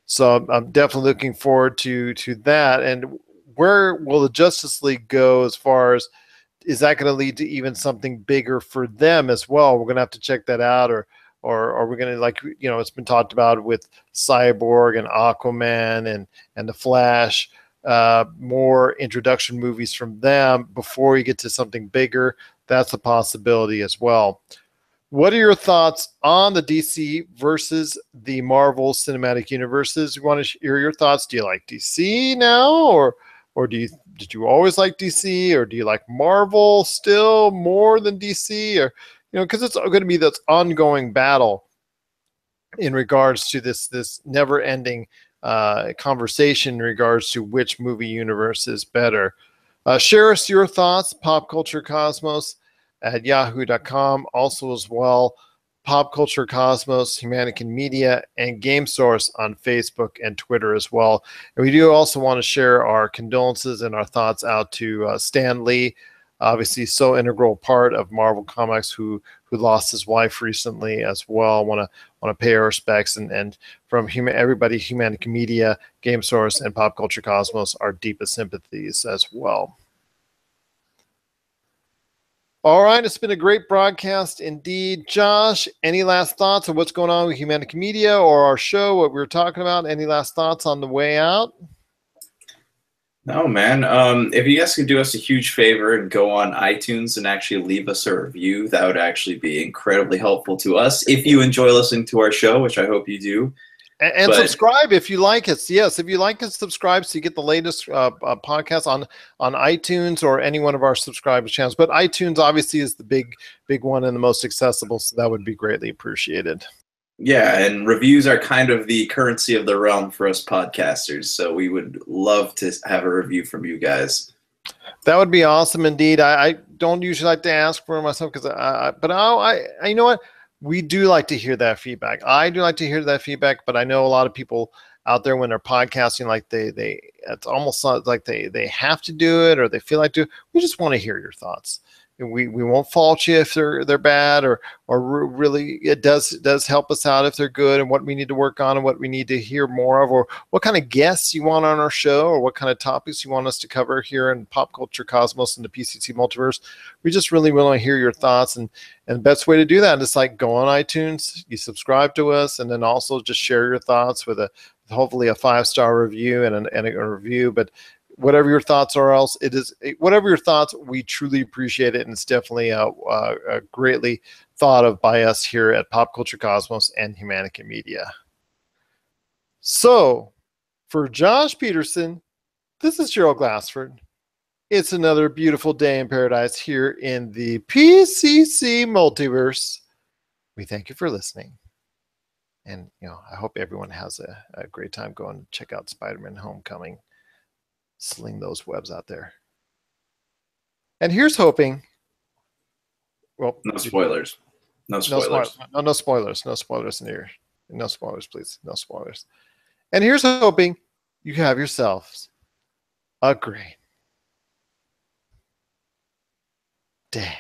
So I'm definitely looking forward to that. And where will the Justice League go as far as, is that going to lead to even something bigger for them as well? We're going to have to check that out. Or are we going to, like, you know, it's been talked about with Cyborg and Aquaman and the Flash, more introduction movies from them before we get to something bigger. That's a possibility as well. What are your thoughts on the DC versus the Marvel Cinematic Universes? You want to hear your thoughts? Do you like DC now, or did you always like DC, or do you like Marvel still more than DC, or, you know, because it's going to be this ongoing battle in regards to this never-ending conversation in regards to which movie universe is better. Share us your thoughts, popculturecosmos@yahoo.com. Also as well, Pop Culture Cosmos, Humanican Media, and Game Source on Facebook and Twitter as well. And we do also want to share our condolences and our thoughts out to Stan Lee, obviously so integral part of Marvel Comics, who lost his wife recently as well. Want to pay our respects, and from everybody, Humanican Media, Game Source, and Pop Culture Cosmos, our deepest sympathies as well. All right, it's been a great broadcast indeed. Josh, any last thoughts on what's going on with Humanican Media or our show, what we were talking about? Any last thoughts on the way out? No, man. If you guys could do us a huge favor and go on iTunes and actually leave us a review, that would actually be incredibly helpful to us. If you enjoy listening to our show, which I hope you do. And subscribe if you like us. Yes, if you like us, subscribe so you get the latest podcast on iTunes or any one of our subscriber channels. But iTunes obviously is the big one and the most accessible, so that would be greatly appreciated. Yeah, and reviews are kind of the currency of the realm for us podcasters, so we would love to have a review from you guys. That would be awesome indeed. I don't usually like to ask for myself, but you know what? We do like to hear that feedback. I do like to hear that feedback, but I know a lot of people out there, when they're podcasting, like it's almost like they have to do it, or they feel like to. We just want to hear your thoughts. We won't fault you if they're bad, or really it does help us out if they're good, and what we need to work on and what we need to hear more of, or what kind of guests you want on our show, or what kind of topics you want us to cover here in Pop Culture Cosmos and the PCC Multiverse. We just really want to hear your thoughts, and the best way to do that is like go on iTunes, you subscribe to us, and then also just share your thoughts with hopefully a 5-star review and a review. But whatever your thoughts are, whatever your thoughts, we truly appreciate it, and it's definitely greatly thought of by us here at Pop Culture Cosmos and Humanican Media. So, for Josh Pederson, this is Gerald Glassford. It's another beautiful day in paradise here in the PCC Multiverse. We thank you for listening. And, I hope everyone has a great time going to check out Spider-Man Homecoming. Sling those webs out there. And here's hoping. Well, no spoilers. No spoilers. No spoilers. No spoilers in here. No spoilers, please. No spoilers. And here's hoping you have yourselves a great day.